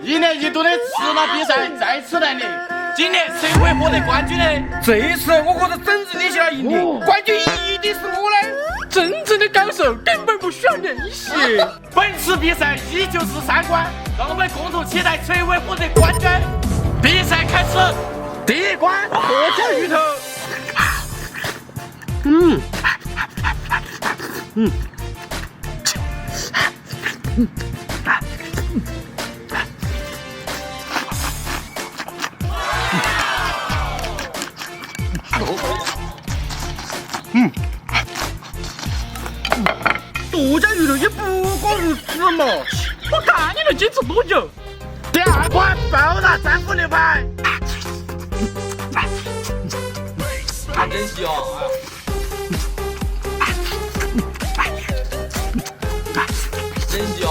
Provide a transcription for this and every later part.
一年一度的吃拿比赛再次来临，今年谁会获得冠军呢？这一次我觉得整治你是要赢的，冠军一定是我的。真正的高手根本不需要练习。本次比赛依旧是3关，让我们共同期待谁会获得冠军。比赛开始，第1关剁椒鱼头。剁椒鱼头也不光如此嘛，我看你能坚持多久？第2关爆辣战斧牛排。真香！真香！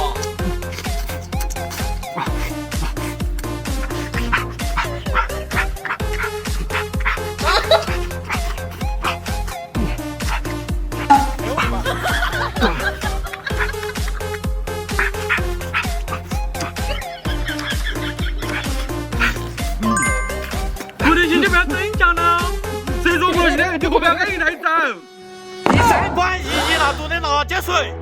我的兄弟不要真强了，谁说我现在就不要赶紧太早？第3关1亿辣度的辣椒水。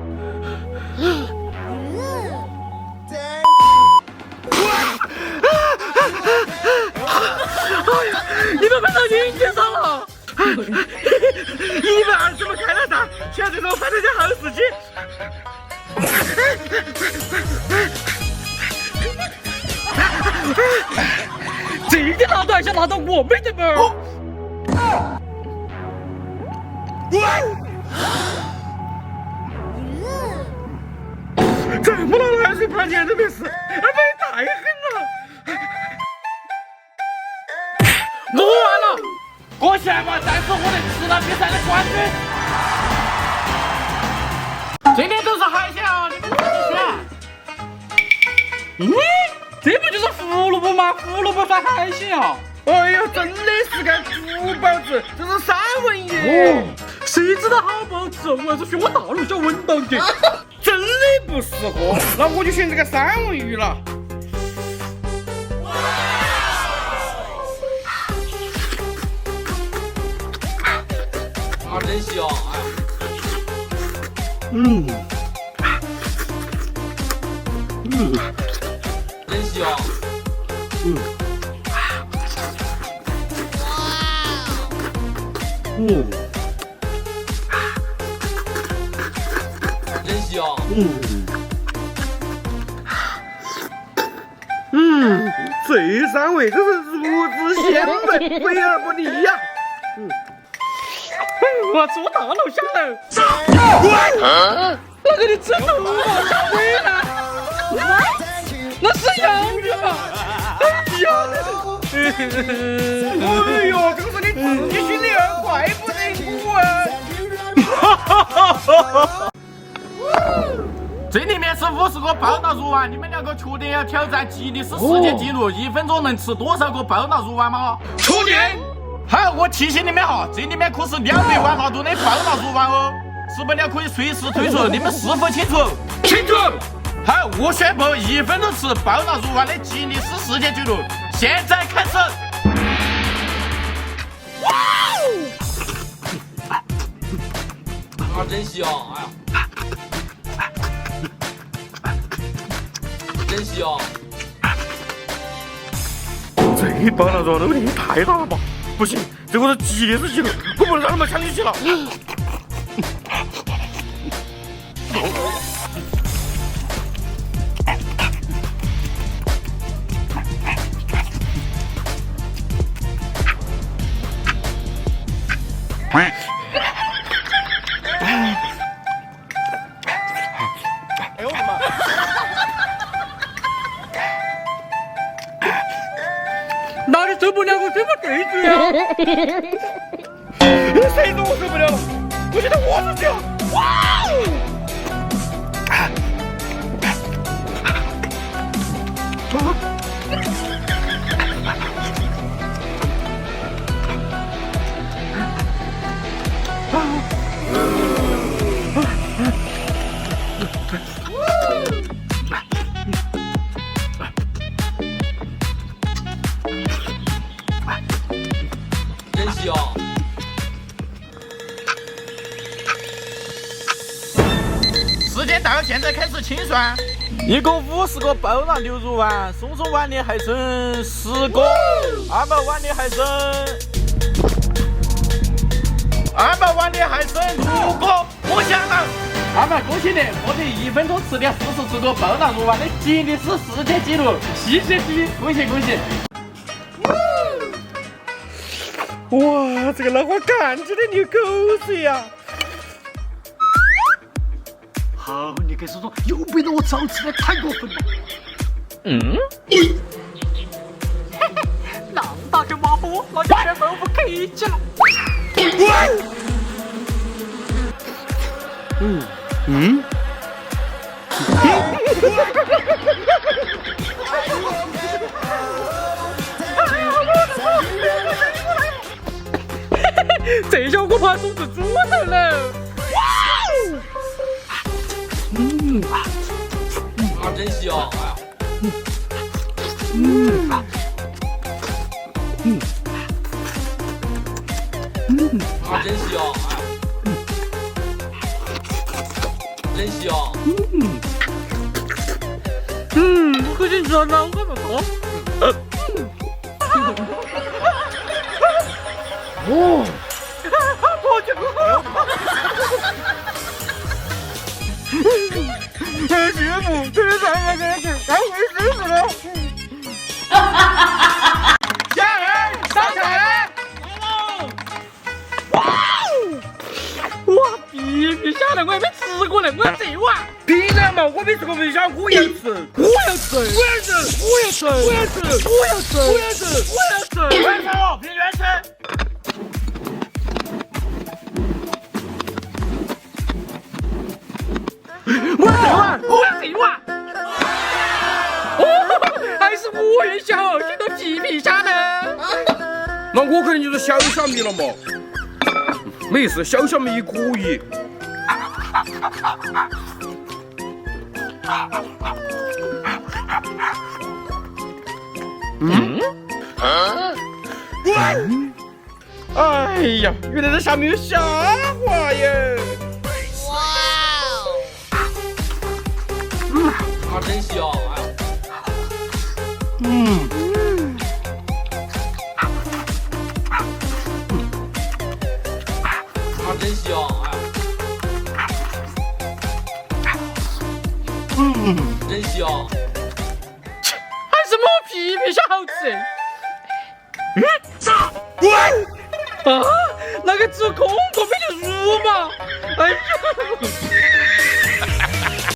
你们快到经济上了120么开了大，现在让我发生件好事情。这个辣度还想拿到我们的吗？这么大的海水爬起来都没事，哎，太狠了！我完了，我希望再次获得吃拿比赛的冠军。今天都是海鲜啊，你们自己选。这不就是胡萝卜吗？胡萝卜翻海鲜啊！哎呀，真的是个猪包子，这是三文鱼。谁知道好不好吃？我还是选我大陆小文档的。真的不适合，那我就选这个三文鱼了。真香！真香！真香！这三味真是如此鲜美，肥而不腻呀！我吃我大脑下来。那个你吃头发下回来？那是洋芋吧？哎呦，这个是你自己训练，怪不得我啊！这里面是50个爆辣肉丸，你们2个确定要挑战吉尼斯世界纪录，1分钟能吃多少个爆辣肉丸吗？确定。好，我提醒你们哈，这里面可是200万辣度的爆辣肉丸哦，吃不了可以随时退出，你们是否清楚？清楚。好，我宣布1分钟吃爆辣肉丸的吉尼斯世界纪录现在开始。真香！真香！这爆辣肉丸也太大了吧！不行，这个是吉尼斯纪录，我不能让他们抢进去了。哎呦我的妈！那你受不了，我受不对嘴啊！谁说我受不了？我现在活着去了！哇！香。时间到，现在开始清算。一个50个爆浪牛肉丸，松松碗里还剩10个，二毛碗里还剩6个。我想了，二毛恭喜你获得1分钟吃掉40出个爆浪肉丸的吉尼斯世界纪录，谢谢你，恭喜恭喜！哇，这个脑花干起的流口水呀！好，你给叔叔又被我招吃的太过分了。那么大个马虎，那就全部不客气了。这下我怕种子猪头了。真香！真香！真香！我可劲吃了脑瓜不多。节目这是3个人干会师傅了。家人上菜！哇，皮皮虾的我还没吃过呢，我要这碗。凭什么？我没吃过皮虾，我要吃。我要吃，我要吃，我要吃，我要吃，我要吃，我要吃，我要吃。完成了，平原吃。我要这碗，我要这碗。哦，还是我越小心到皮皮虾呢。那我肯定就是小小米了嘛。没事，小小米可以。哎呀，原来这下面有虾滑耶！真香！真香！真香！还是我皮皮虾好吃。啊，那个吃空锅不就入嘛？哎呀！